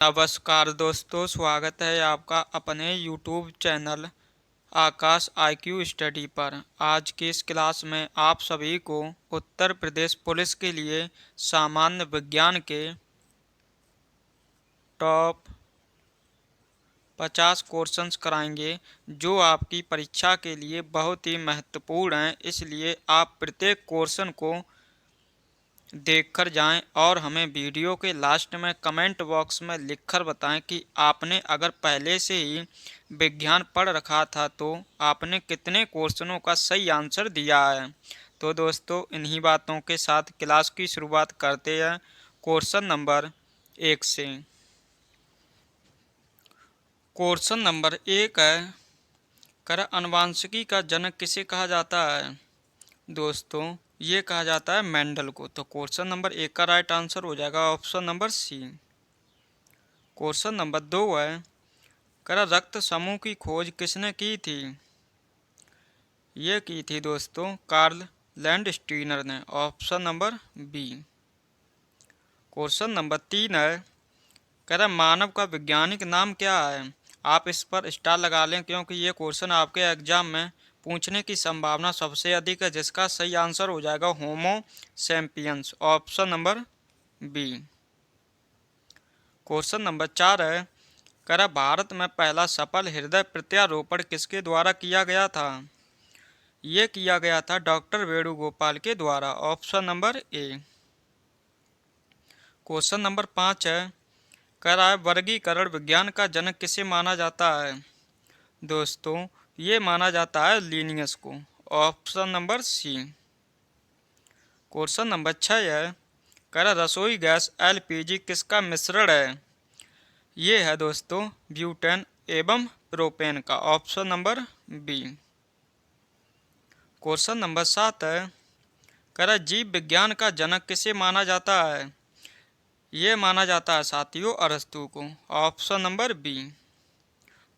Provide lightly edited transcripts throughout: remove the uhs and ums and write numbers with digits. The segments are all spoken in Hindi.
नमस्कार दोस्तों, स्वागत है आपका अपने YouTube चैनल आकाश IQ स्टडी पर। आज की इस क्लास में आप सभी को उत्तर प्रदेश पुलिस के लिए सामान्य विज्ञान के टॉप 50 क्वेश्चंस कराएंगे जो आपकी परीक्षा के लिए बहुत ही महत्वपूर्ण हैं। इसलिए आप प्रत्येक क्वेश्चन को देखकर जाएं और हमें वीडियो के लास्ट में कमेंट बॉक्स में लिखकर बताएं कि आपने अगर पहले से ही विज्ञान पढ़ रखा था तो आपने कितने क्वेश्चनों का सही आंसर दिया है। तो दोस्तों, इन्हीं बातों के साथ क्लास की शुरुआत करते हैं क्वेश्चन नंबर 1 से। क्वेश्चन नंबर 1 है, कर आनुवंशिकी का जनक किसे कहा जाता है? दोस्तों, ये कहा जाता है मेंडल को। तो क्वेश्चन नंबर 1 का राइट आंसर हो जाएगा option number C. Question number 2 है, करा रक्त समूह की खोज किसने की थी? ये की थी दोस्तों कार्ल लैंडस्टीनर ने। Option number B. Question number 3 है, करा मानव का वैज्ञानिक नाम क्या है? आप इस पर स्टार लगा लें क्योंकि ये क्वेश्चन आपके एग्जाम में पूछने की संभावना सबसे अधिक है, जिसका सही आंसर हो जाएगा homo sapiens. Option number B. Question number 4 है, करा भारत में पहला सफल हृदय प्रत्यारोपण किसके द्वारा किया गया था? ये किया गया था डॉक्टर वेणुगोपाल के द्वारा। Option number A. Question number 5 है, करा वर्गीकरण विज्ञान का जनक किसे माना जाता है? दोस्तों, ये माना जाता है लिनियस को। Option number C. Question number 6 है, करा रसोई गैस LPG किसका मिश्रण है? ये है दोस्तों ब्यूटेन एवं प्रोपेन का। Option number B. Question number 7 है, करा जीव विज्ञान का जनक किसे माना जाता है? ये माना जाता है साथियों अरस्तु को। Option number B.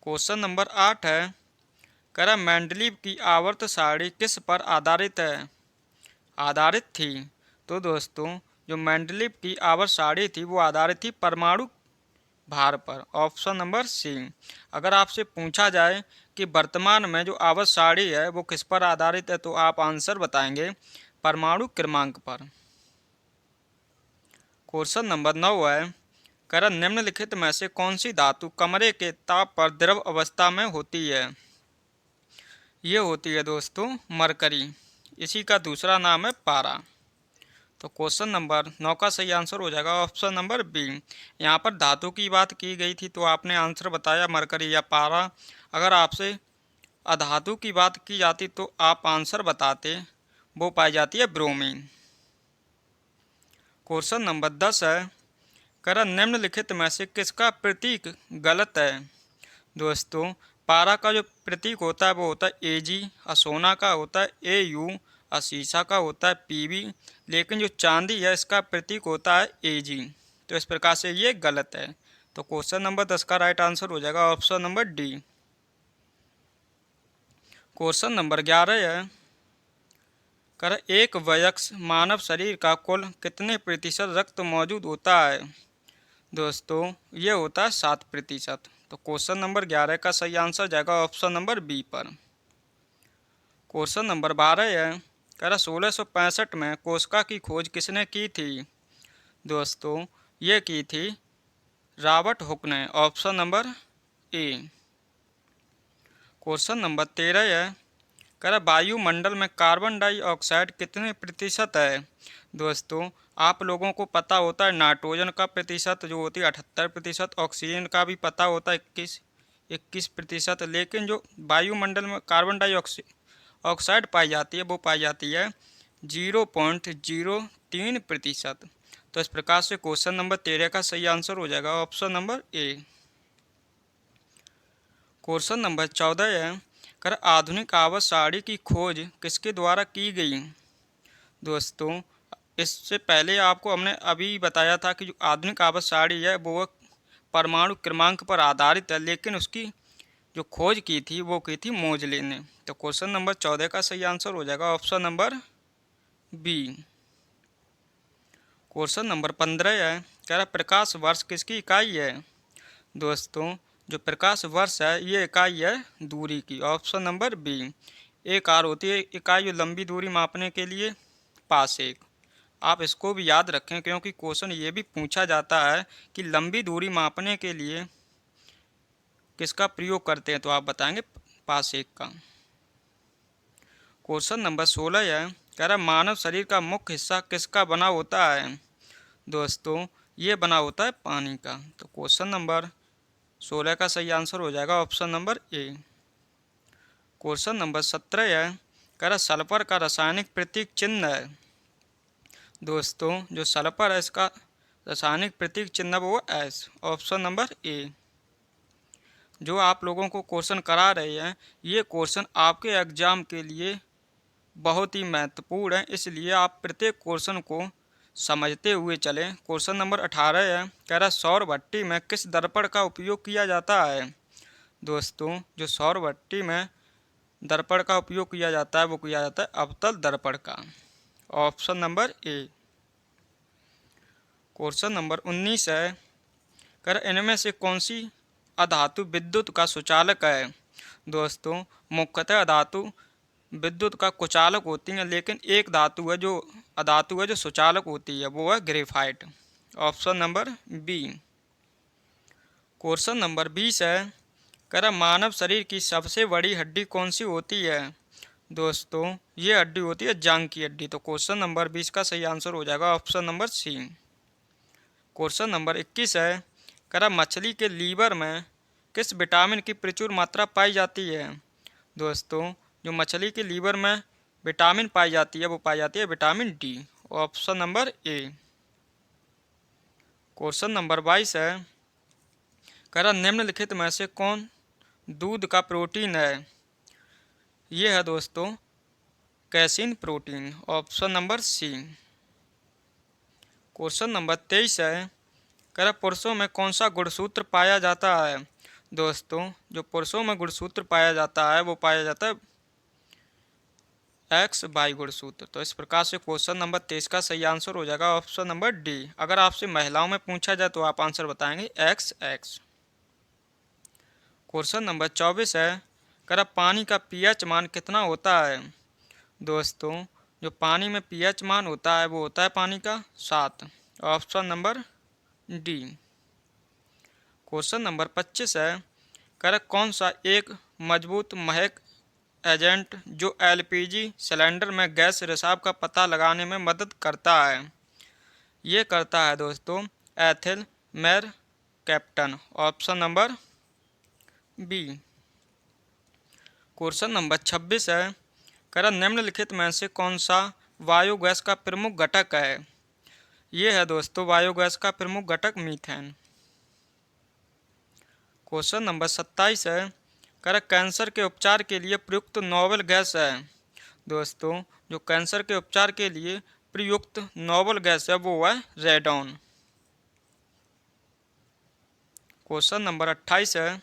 Question number 8 है, करा मेंडलीव की आवर्त सारणी किस पर आधारित थी? तो दोस्तों, जो मेंडलीव की आवर्त सारणी थी वो आधारित थी परमाणु भार पर। Option number C. अगर आपसे पूछा जाए कि वर्तमान में जो आवर्त सारणी है वो किस पर आधारित है तो आप आंसर बताएंगे परमाणु क्रमांक पर। क्वेश्चन नंबर 9 है, करा निम्नलिखित में से कौन सी धातु कमरे के ताप पर द्रव अवस्था में होती है? ये होती है दोस्तों मरकरी। इसी का दूसरा नाम है पारा। तो क्वेश्चन नंबर 9 का सही आंसर हो जाएगा ऑप्शन नंबर बी। यहाँ पर धातु की बात की गई थी तो आपने आंसर बताया मरकरी या पारा। अगर आपसे अधातु की बात की जाती तो आप आंसर बताते, वो पाई जाती है ब्रोमीन। क्वेश्चन नंबर 10 है, करा निम्नलिखित में से किसका प्रतीक गलत है? दोस्तों, पारा का जो प्रतीक होता है वो होता है AG, सोना का होता है AU, शीशा का होता है PB, लेकिन जो चांदी है इसका प्रतीक होता है AG। तो इस प्रकार से ये गलत है। तो क्वेश्चन नंबर 10 का राइट आंसर हो जाएगा option number D. Question number 11 है, कर एक वयस्क मानव शरीर का कुल कितने प्रतिशत रक्त मौजूद होता है? दोस्तों, ये होता है 7%। तो क्वेश्चन नंबर 11 का सही आंसर जाएगा ऑप्शन नंबर बी पर। क्वेश्चन नंबर 12 है, करा 1665 में कोशिका की खोज किसने की थी? दोस्तों, ये की थी रॉबर्ट हुक ने। Option number A. Question number 13 है, करा वायुमंडल में कार्बन डाइऑक्साइड कितने प्रतिशत है? दोस्तों, आप लोगों को पता होता है नाइट्रोजन का प्रतिशत जो होती है 78%, ऑक्सीजन का भी पता होता है 21%, लेकिन जो वायुमंडल में कार्बन डाइऑक्साइड पाई जाती है वो पाई जाती है 0.03%। तो इस प्रकार से क्वेश्चन नंबर 13 का सही आंसर हो जाएगा option number A. Question number 14 है, कर आधुनिक आवर्त सारणी की खोज किसके द्वारा की गई? दोस्तों, इससे पहले आपको हमने अभी बताया था कि जो आधुनिक आवर्त सारणी है वो परमाणु क्रमांक पर आधारित है, लेकिन उसकी जो खोज की थी वो की थी मोजले ने। तो क्वेश्चन नंबर 14 का सही आंसर हो जाएगा option number B. Question number 15 है, कह रहा प्रकाश वर्ष किसकी इकाई है? दोस्तों जो प्रकाश वर्ष है ये इकाई है दूरी की। Option number B. एक आर होती है इकाई लंबी दूरी मापने के लिए, पासेक। आप इसको भी याद रखें क्योंकि क्वेश्चन ये भी पूछा जाता है कि लंबी दूरी मापने के लिए किसका प्रयोग करते हैं, तो आप बताएंगे पासेक का। क्वेश्चन नंबर 16 है, कह रहा मानव शरीर का मुख्य हिस्सा किसका बना होता है। दोस्तों ये बना होता है पानी का। तो क्वेश्चन नंबर 16 का सही आंसर हो जाएगा option number A. Question number 17 है, कह रहा सल्फर का रासायनिक प्रतीक चिन्ह है। दोस्तों जो सल्फर है इसका रासायनिक प्रतीक चिन्ह वो एस। ऑप्शन नंबर ए। जो आप लोगों को क्वेश्चन करा रहे हैं ये क्वेश्चन आपके एग्जाम के लिए बहुत ही महत्वपूर्ण है, इसलिए आप प्रत्येक क्वेश्चन को समझते हुए चलें। क्वेश्चन नंबर 18 है, कह रहा सौर भट्टी में किस दर्पण का उपयोग किया जाता है। दोस्तों जो सौर भट्टी में दर्पण का उपयोग किया जाता है वो किया जाता है अवतल दर्पण का। Option number A. Question number 19 है, कर इनमें से कौन सी अधातु विद्युत का सुचालक है। दोस्तों मुख्यतः अधातु विद्युत का कुचालक होती है, लेकिन एक अधातु है जो सुचालक होती है वो है graphite. Option number B. Question number 20 है, कह मानव शरीर की सबसे बड़ी हड्डी कौन सी होती है। दोस्तों ये हड्डी होती है जांघ की हड्डी। तो क्वेश्चन नंबर 20 का सही आंसर हो जाएगा option number C. Question number 21 है, कह मछली के लीवर में किस विटामिन की प्रचुर मात्रा पाई जाती है। दोस्तों जो मछली के लीवर में विटामिन पाई जाती है वो पाई जाती है vitamin D. Option number A. Question number 22 है, कह रहा निम्नलिखित में से कौन दूध का प्रोटीन है। ये है दोस्तों casein protein. Option number C. Question number 23 है, कह रहा पुरुषों में कौन सा गुणसूत्र पाया जाता है। दोस्तों जो पुरुषों में गुणसूत्र पाया जाता है वो पाया जाता है एक्स वाई गुणसूत्र। तो इस प्रकार से क्वेश्चन नंबर 23 का सही आंसर हो जाएगा ऑप्शन नंबर डी। अगर आपसे महिलाओं में पूछा जाए तो आप आंसर बताएंगे एक्स एक्स। क्वेश्चन नंबर 24 है, कह पानी का पीएच मान कितना होता है। दोस्तों जो पानी में पीएच मान होता है वो होता है पानी का 7। Option number D. Question number 25 है, कह कौन सा एक मजबूत महक एजेंट जो एलपीजी सिलेंडर में गैस रिसाव का पता लगाने में मदद करता है। ये करता है दोस्तों ethyl mercaptan. Option number B. Question number 26 है, कह निम्नलिखित में से कौन सा बायोगैस का प्रमुख घटक है। ये है दोस्तों बायोगैस का प्रमुख घटक मीथेन। क्वेश्चन नंबर 27 है, कह कैंसर के उपचार के लिए प्रयुक्त नोबेल गैस है। दोस्तों जो कैंसर के उपचार के लिए प्रयुक्त नोबेल गैस है वो है रेडॉन। क्वेश्चन नंबर 28 है,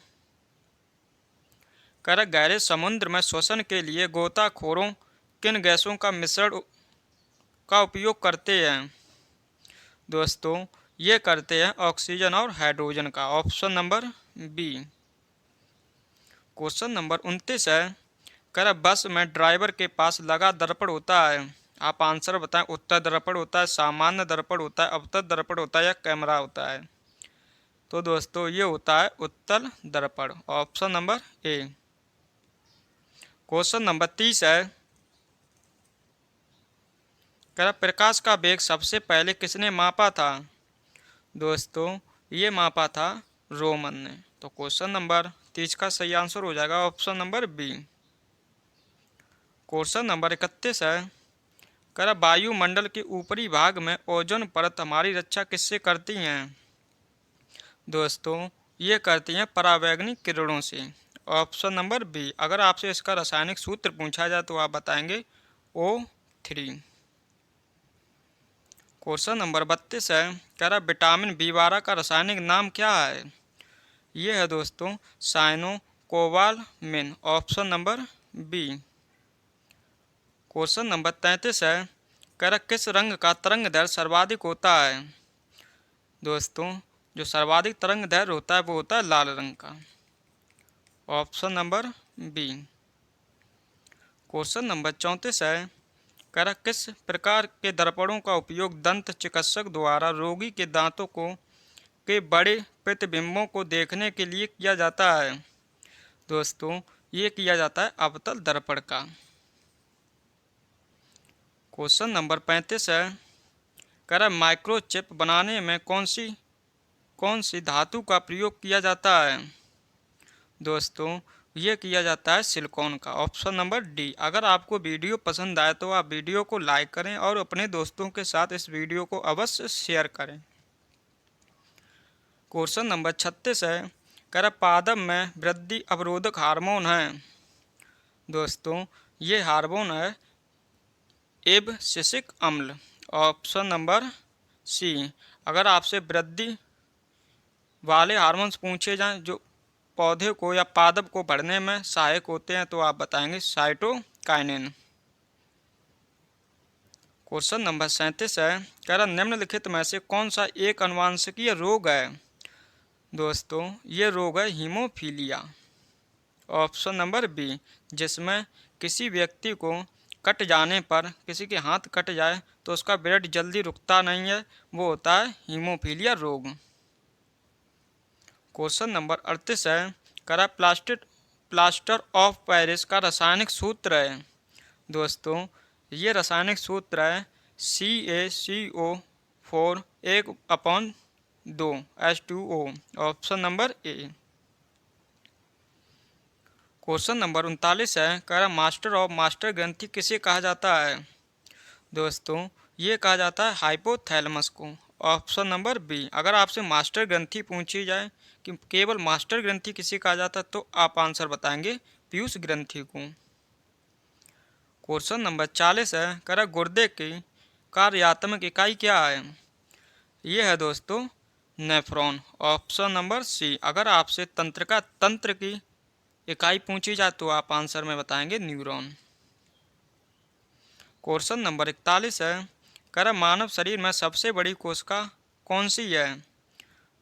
कह गहरे समुद्र में श्वसन के लिए गोताखोरों किन गैसों का मिश्रण का उपयोग करते हैं। दोस्तों ये करते हैं ऑक्सीजन और हाइड्रोजन का। Option number B. Question number 29 है, कह बस में ड्राइवर के पास लगा दर्पण होता है। आप आंसर बताएं उत्तल दर्पण होता है, सामान्य दर्पण होता है, अवतल दर्पण होता है या कैमरा होता है। तो दोस्तों ये होता है उत्तल दर्पण। Option number A. Question number 30 है, कह प्रकाश का वेग सबसे पहले किसने मापा था। दोस्तों ये मापा था रोमन ने। तो क्वेश्चन नंबर 30 का सही आंसर हो जाएगा option number B. Question number 31 है, कह वायुमंडल के ऊपरी भाग में ओजोन परत हमारी रक्षा किससे करती हैं। दोस्तों ये करती हैं परावैंगनी किरणों से। Option number B. अगर आपसे इसका रासायनिक सूत्र पूछा जाए तो आप बताएंगे O3। क्वेश्चन नंबर 32 है, कह विटामिन B12 का रासायनिक नाम क्या है। ये है दोस्तों cyanocobalamin. Option number B. Question number 33 है, कह किस रंग का तरंग दैर्ध्य सर्वाधिक होता है। दोस्तों जो सर्वाधिक तरंग दैर्घ्य होता है वो होता है लाल रंग का। Option number B. Question number 34 है, करा किस प्रकार के दर्पणों का उपयोग दंत चिकित्सक द्वारा रोगी के दांतों को के बड़े प्रतिबिंबों को देखने के लिए किया जाता है? दोस्तों, ये किया जाता है अवतल दर्पण का। क्वेश्चन नंबर 35 है, करा माइक्रोचिप बनाने में कौन सी धातु का प्रयोग किया जाता है? दोस्तों, ये किया जाता है सिलिकॉन का। Option number D. अगर आपको वीडियो पसंद आए तो आप वीडियो को लाइक करें और अपने दोस्तों के साथ इस वीडियो को अवश्य शेयर करें। क्वेश्चन नंबर 36 है, करा पादप में वृद्धि अवरोधक हार्मोन है? दोस्तों, ये हार्मोन है एब्सिसिक अम्ल। Option number C. अगर आपसे वृद्धि वाले हार्मोन्स पूछे जाएं जो पौधे को या पादप को बढ़ने में सहायक होते हैं तो आप बताएंगे साइटोकाइनिन। क्वेश्चन नंबर 37 है, कह निम्नलिखित में से कौन सा एक अनुवांशिकीय रोग है? दोस्तों, ये रोग है हीमोफीलिया। ऑप्शन नंबर बी, जिसमें किसी व्यक्ति को कट जाने पर, किसी के हाथ कट जाए तो उसका ब्लड जल्दी रुकता नहीं है, वो होता है हीमोफीलिया रोग। क्वेश्चन नंबर 38 है, करा प्लास्टर ऑफ पेरिस का रासायनिक सूत्र है? दोस्तों, ये रासायनिक सूत्र है CaCO4 1/2 H2O। Option number A. Question number 39 है, कह मास्टर ऑफ मास्टर ग्रंथि किसे कहा जाता है? दोस्तों, ये कहा जाता है हाइपोथैलेमस को। Option number B. अगर आपसे मास्टर ग्रंथि पूछी जाए कि केवल मास्टर ग्रंथि किसे कहा जाता है तो आप आंसर बताएंगे पीयूष ग्रंथि को। क्वेश्चन नंबर 40 है, कह गुर्दे की कार्यात्मक इकाई क्या है? ये है दोस्तों नेफ्रॉन। Option number C. अगर आपसे तंत्र की इकाई पूछी जाए तो आप आंसर में बताएंगे न्यूरॉन। क्वेश्चन नंबर 41 है, कह मानव शरीर में सबसे बड़ी कोशिका कौन सी है?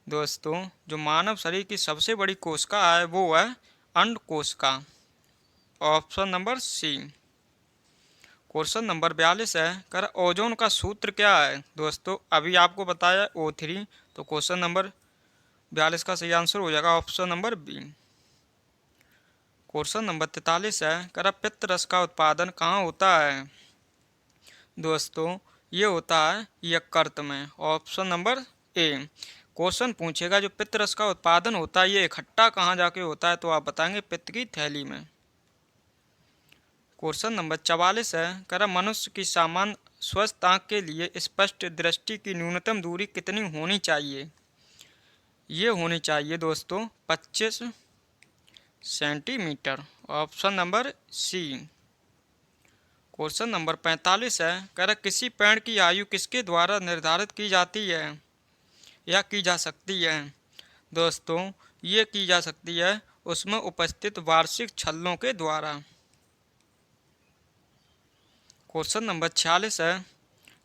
दोस्तों, जो मानव शरीर की सबसे बड़ी कोशिका है वो है अंड कोशिका। Option number C. Question number 42 है, कह ओजोन का सूत्र क्या है? दोस्तों, अभी आपको बताया O3, तो क्वेश्चन नंबर 42 का सही आंसर हो जाएगा option number B. Question number 43 है, कह पित्त रस का उत्पादन कहाँ होता है? दोस्तों, ये होता है यकृत में। Option number A. क्वेश्चन पूछेगा जो पित्त रस का उत्पादन होता है ये इकट्ठा कहाँ जाके होता है तो आप बताएंगे पित्त की थैली में। क्वेश्चन नंबर 44 है, कह मनुष्य की सामान्य स्वस्थ आँख के लिए स्पष्ट दृष्टि की न्यूनतम दूरी कितनी होनी चाहिए? ये होनी चाहिए दोस्तों 25 centimetre. Option number C. Question number 45 है, कह किसी पेड़ की आयु किसके द्वारा निर्धारित की जाती है या की जा सकती है? दोस्तों, ये की जा सकती है उसमें उपस्थित वार्षिक छल्लों के द्वारा। क्वेश्चन नंबर 46 है,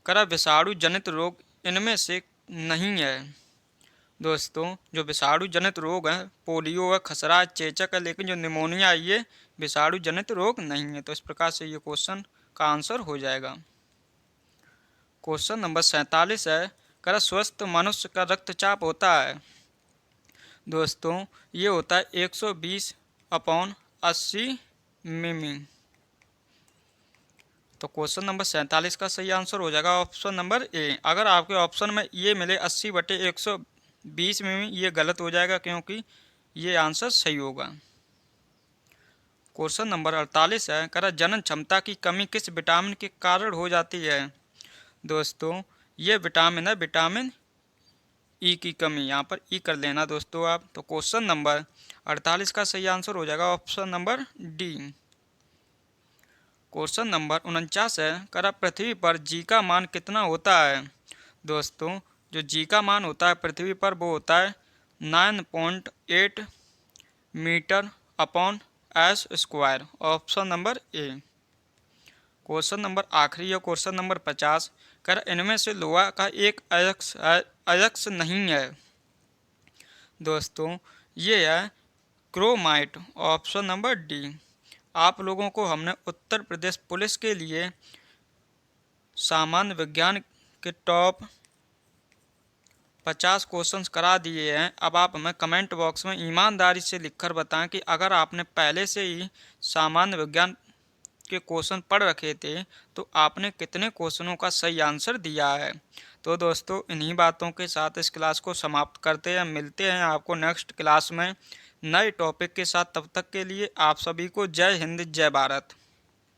कह विषाणु जनित रोग इनमें से नहीं है? दोस्तों, जो विषाणु जनित रोग है पोलियो है, खसरा है, चेचक है, लेकिन जो निमोनिया है ये विषाणु जनित रोग नहीं है। तो इस प्रकार से ये क्वेश्चन का आंसर हो जाएगा। क्वेश्चन नंबर 47 है, कह स्वस्थ मनुष्य का रक्तचाप होता है? दोस्तों, ये होता है 120/80 मिमी। तो क्वेश्चन नंबर 47 का सही आंसर हो जाएगा ऑप्शन नंबर ए। अगर आपके ऑप्शन में ये मिले 80/120 मिमी, ये गलत हो जाएगा क्योंकि ये आंसर सही होगा। क्वेश्चन नंबर 48 है, कह जनन क्षमता की कमी किस विटामिन के कारण हो जाती है? दोस्तों, ये विटामिन है विटामिन ई की कमी। यहाँ पर ई कर लेना दोस्तों आप। तो क्वेश्चन नंबर 48 का सही आंसर हो जाएगा option number D. Question number 49 है, कह पृथ्वी पर जी का मान कितना होता है? दोस्तों, जो जी का मान होता है पृथ्वी पर वो होता है 9.8 मीटर/s²। Option number A. Question number आखिरी है क्वेश्चन नंबर 50, कह इनमें से लोहा का एक अयस्क नहीं है? दोस्तों ये है क्रोमाइट, ऑप्शन नंबर डी। आप लोगों को हमने उत्तर प्रदेश पुलिस के लिए सामान्य विज्ञान के टॉप 50 क्वेश्चंस करा दिए हैं। अब आप हमें कमेंट बॉक्स में ईमानदारी से लिखकर बताएं कि अगर आपने पहले से ही सामान्य विज्ञान के क्वेश्चन पढ़ रखे थे तो आपने कितने क्वेश्चनों का सही आंसर दिया है। तो दोस्तों इन्हीं बातों के साथ इस क्लास को समाप्त करते हैं। मिलते हैं आपको नेक्स्ट क्लास में नए टॉपिक के साथ। तब तक के लिए आप सभी को जय हिंद, जय भारत।